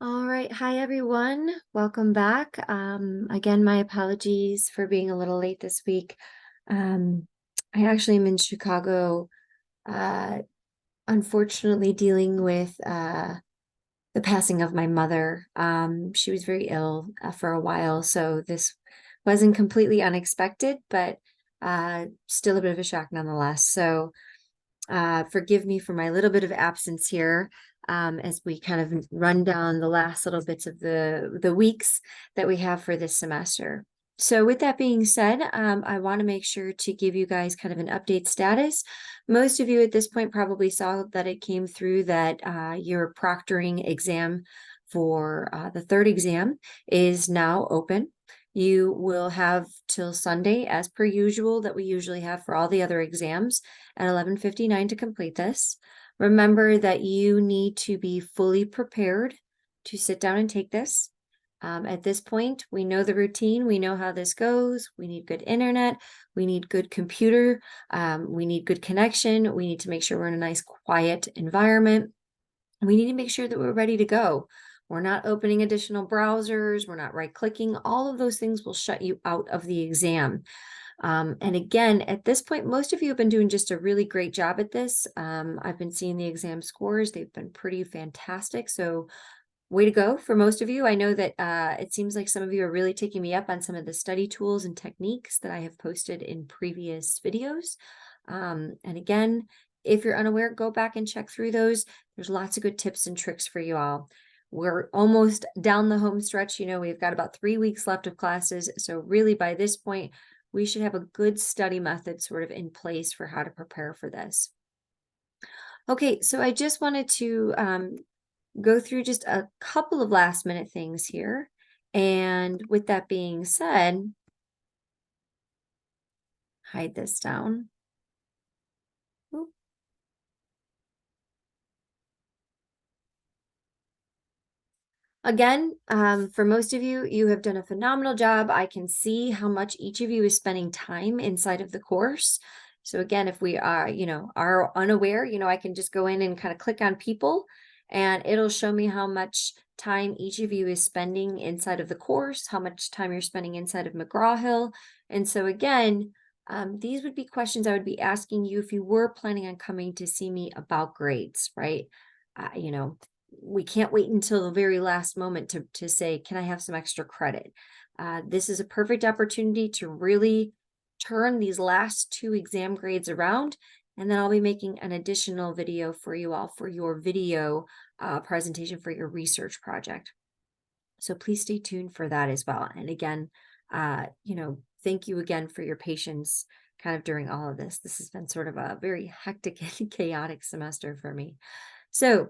All right. Hi, everyone. Welcome back. Again, my apologies for being a little late this week. Um, I actually am in Chicago, uh, unfortunately dealing with the passing of my mother. She was very ill for a while, so this wasn't completely unexpected, but still a bit of a shock nonetheless. So forgive me for my little bit of absence here as we kind of run down the last little bits of the weeks that we have for this semester. So with that being said, I want to make sure to give you guys kind of an update status. Most of you at this point probably saw that it came through that your proctoring exam for the third exam is now open. You will have till Sunday, as per usual, that we usually have for all the other exams at 11:59 to complete this. Remember that you need to be fully prepared to sit down and take this. At this point, we know the routine, we know how this goes. We need good internet, we need good computer, we need good connection, we need to make sure we're in a nice, quiet environment. We need to make sure that we're ready to go. We're not opening additional browsers, we're not right clicking. All of those things will shut you out of the exam. And again, at this point, most of you have been doing just a really great job at this. I've been seeing the exam scores, they've been pretty fantastic. So, way to go for most of you. I know that it seems like some of you are really taking me up on some of the study tools and techniques that I have posted in previous videos. And again, if you're unaware, go back and check through those. There's lots of good tips and tricks for you all. We're almost down the home stretch. We've got about 3 weeks left of classes. So really by this point, we should have a good study method sort of in place for how to prepare for this. Okay, so I just wanted to go through just a couple of last minute things here. And with that being said, hide this down. Oop. Again, for most of you, you have done a phenomenal job. I can see how much each of you is spending time inside of the course. So again, if we are unaware, I can just go in and kind of click on people and it'll show me how much time each of you is spending inside of the course, how much time you're spending inside of McGraw-Hill. And so again, these would be questions I would be asking you if you were planning on coming to see me about grades, right? We can't wait until the very last moment to say, can I have some extra credit? This is a perfect opportunity to really turn these last 2 exam grades around. And then I'll be making an additional video for you all for your video presentation for your research project. So please stay tuned for that as well. And again, thank you again for your patience kind of during all of this. This has been sort of a very hectic and chaotic semester for me. So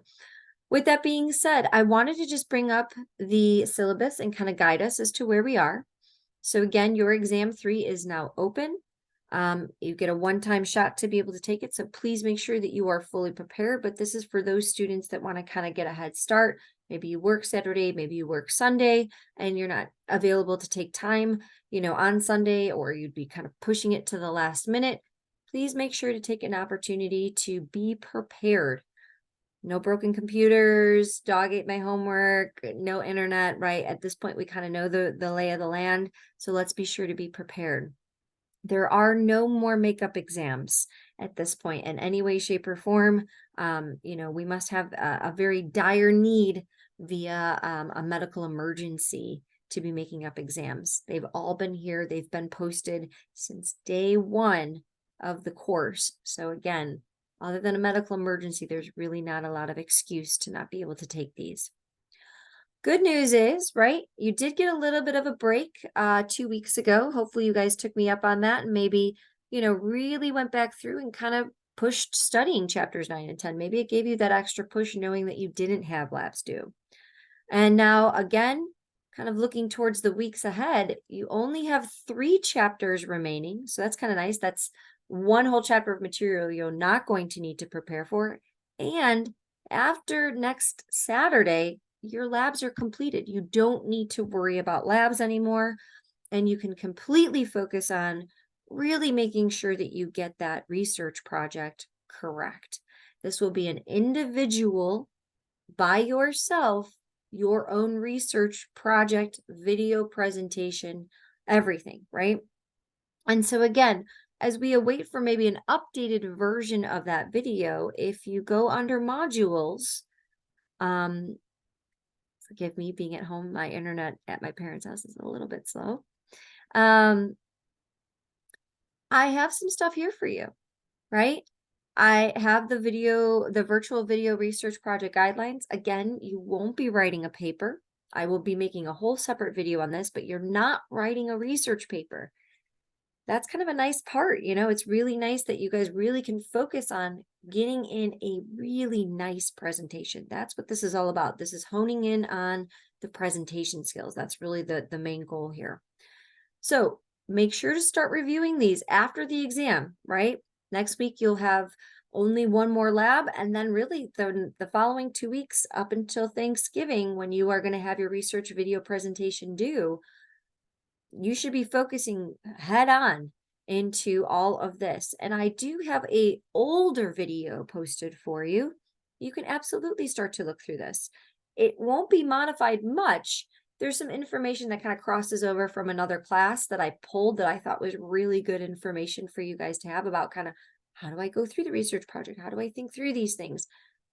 with that being said, I wanted to just bring up the syllabus and kind of guide us as to where we are. So again, your exam 3 is now open. You get a one-time shot to be able to take it. So please make sure that you are fully prepared. But this is for those students that want to kind of get a head start. Maybe you work Saturday, maybe you work Sunday, and you're not available to take time, on Sunday, or you'd be kind of pushing it to the last minute. Please make sure to take an opportunity to be prepared. No broken computers, dog ate my homework, no internet, right? At this point, we kind of know the lay of the land. So let's be sure to be prepared. There are no more makeup exams at this point in any way, shape, or form. We must have a very dire need via a medical emergency to be making up exams. They've all been here. They've been posted since day 1 of the course. So again, other than a medical emergency, there's really not a lot of excuse to not be able to take these. Good news is, right, you did get a little bit of a break 2 weeks ago. Hopefully you guys took me up on that and maybe, really went back through and kind of pushed studying chapters 9 and 10. Maybe it gave you that extra push knowing that you didn't have labs due. And now again, kind of looking towards the weeks ahead, you only have 3 chapters remaining. So that's kind of nice. That's 1 whole chapter of material you're not going to need to prepare for. And after next Saturday, your labs are completed. You don't need to worry about labs anymore. And you can completely focus on really making sure that you get that research project correct. This will be an individual by yourself your own research project, video presentation, everything, right? And so again, as we await for maybe an updated version of that video, if you go under modules, um, forgive me being at home, my internet at my parents' house is a little bit slow. I have some stuff here for you, right? I have the virtual video research project guidelines. Again, you won't be writing a paper. I will be making a whole separate video on this, but you're not writing a research paper. That's kind of a nice part, it's really nice that you guys really can focus on getting in a really nice presentation. That's what this is all about. This is honing in on the presentation skills. That's really the main goal here. So make sure to start reviewing these after the exam, right? Next week, you'll have only one more lab, and then really the following 2 weeks up until Thanksgiving, when you are going to have your research video presentation due, you should be focusing head on into all of this. And I do have a older video posted for you. You can absolutely start to look through this. It won't be modified much. There's some information that kind of crosses over from another class that I pulled that I thought was really good information for you guys to have about kind of how do I go through the research project? How do I think through these things?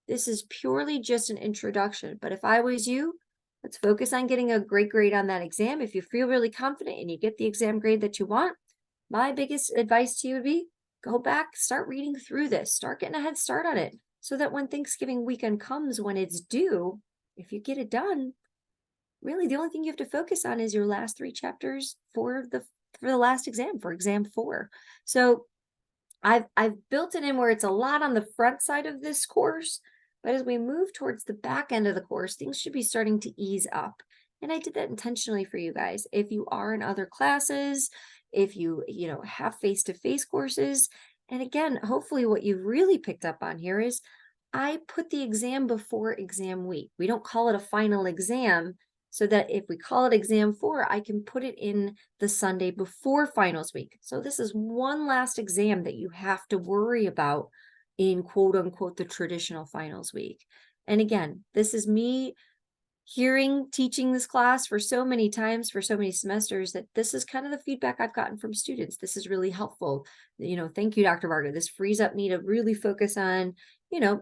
This is purely just an introduction. But if I was you, let's focus on getting a great grade on that exam. If you feel really confident and you get the exam grade that you want, my biggest advice to you would be go back, start reading through this, start getting a head start on it so that when Thanksgiving weekend comes, when it's due, if you get it done, really the only thing you have to focus on is your last 3 chapters for the last exam, for exam 4. So I've built it in where it's a lot on the front side of this course, but as we move towards the back end of the course, things should be starting to ease up. And I did that intentionally for you guys. If you are in other classes, if you have face-to-face courses, and again, hopefully what you've really picked up on here is I put the exam before exam week. We don't call it a final exam, so that if we call it exam 4, I can put it in the Sunday before finals week. So this is one last exam that you have to worry about in quote unquote the traditional finals week. And again, this is me teaching this class for so many times, for so many semesters, that this is kind of the feedback I've gotten from students. This is really helpful. Thank you, Dr. Varga. This frees up me to really focus on,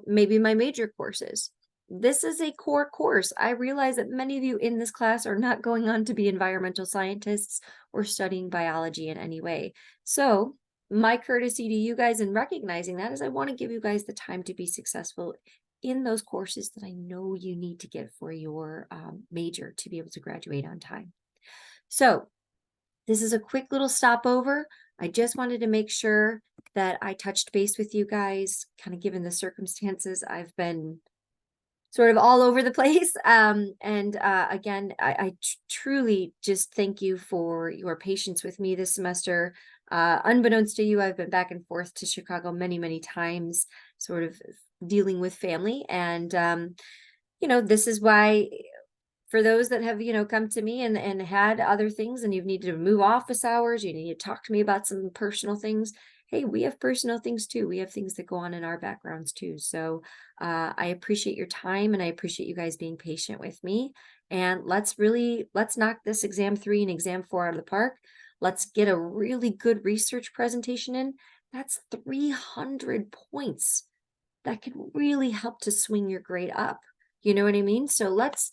maybe my major courses. This is a core course. I realize that many of you in this class are not going on to be environmental scientists or studying biology in any way. So my courtesy to you guys in recognizing that is I want to give you guys the time to be successful in those courses that I know you need to get for your major to be able to graduate on time. So this is a quick little stopover. I just wanted to make sure that I touched base with you guys, kind of given the circumstances. I've been sort of all over the place. Again, I truly just thank you for your patience with me this semester. Unbeknownst to you, I've been back and forth to Chicago many, many times, sort of dealing with family. And, this is why for those that have, come to me and had other things and you've needed to move office hours, you need to talk to me about some personal things. Hey, we have personal things too. We have things that go on in our backgrounds too. So I appreciate your time and I appreciate you guys being patient with me. And let's knock this exam 3 and exam 4 out of the park. Let's get a really good research presentation in. That's 300 points. That can really help to swing your grade up. You know what I mean? So let's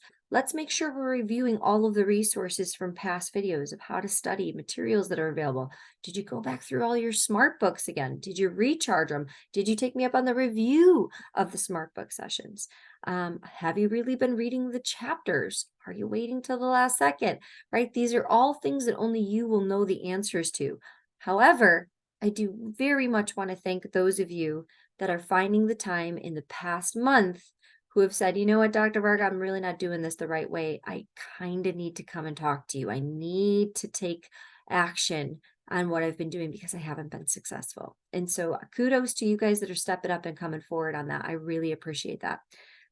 make sure we're reviewing all of the resources from past videos of how to study, materials that are available. Did you go back through all your smart books again? Did you recharge them? Did you take me up on the review of the smart book sessions? Have you really been reading the chapters? Are you waiting till the last second, right? These are all things that only you will know the answers to. However, I do very much want to thank those of you that are finding the time in the past month who have said, you know what, Dr. Varga, I'm really not doing this the right way. I kind of need to come and talk to you. I need to take action on what I've been doing because I haven't been successful. And so kudos to you guys that are stepping up and coming forward on that. I really appreciate that.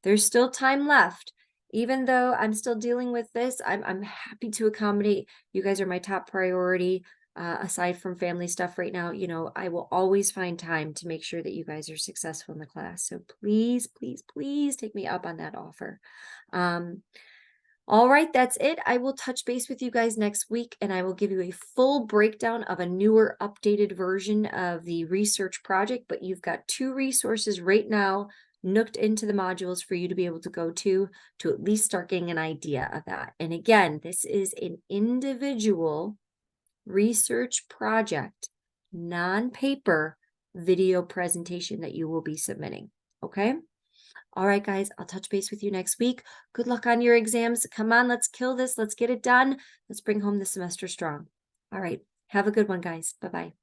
There's still time left. Even though I'm still dealing with this, I'm happy to accommodate. You guys are my top priority. Aside from family stuff right now, I will always find time to make sure that you guys are successful in the class. So please, please, please take me up on that offer. All right, that's it. I will touch base with you guys next week and I will give you a full breakdown of a newer, updated version of the research project. But you've got 2 resources right now nooked into the modules for you to be able to go to at least start getting an idea of that. And again, this is an individual research project, non-paper video presentation that you will be submitting. Okay. All right, guys, I'll touch base with you next week. Good luck on your exams. Come on, let's kill this. Let's get it done. Let's bring home the semester strong. All right. Have a good one, guys. Bye-bye.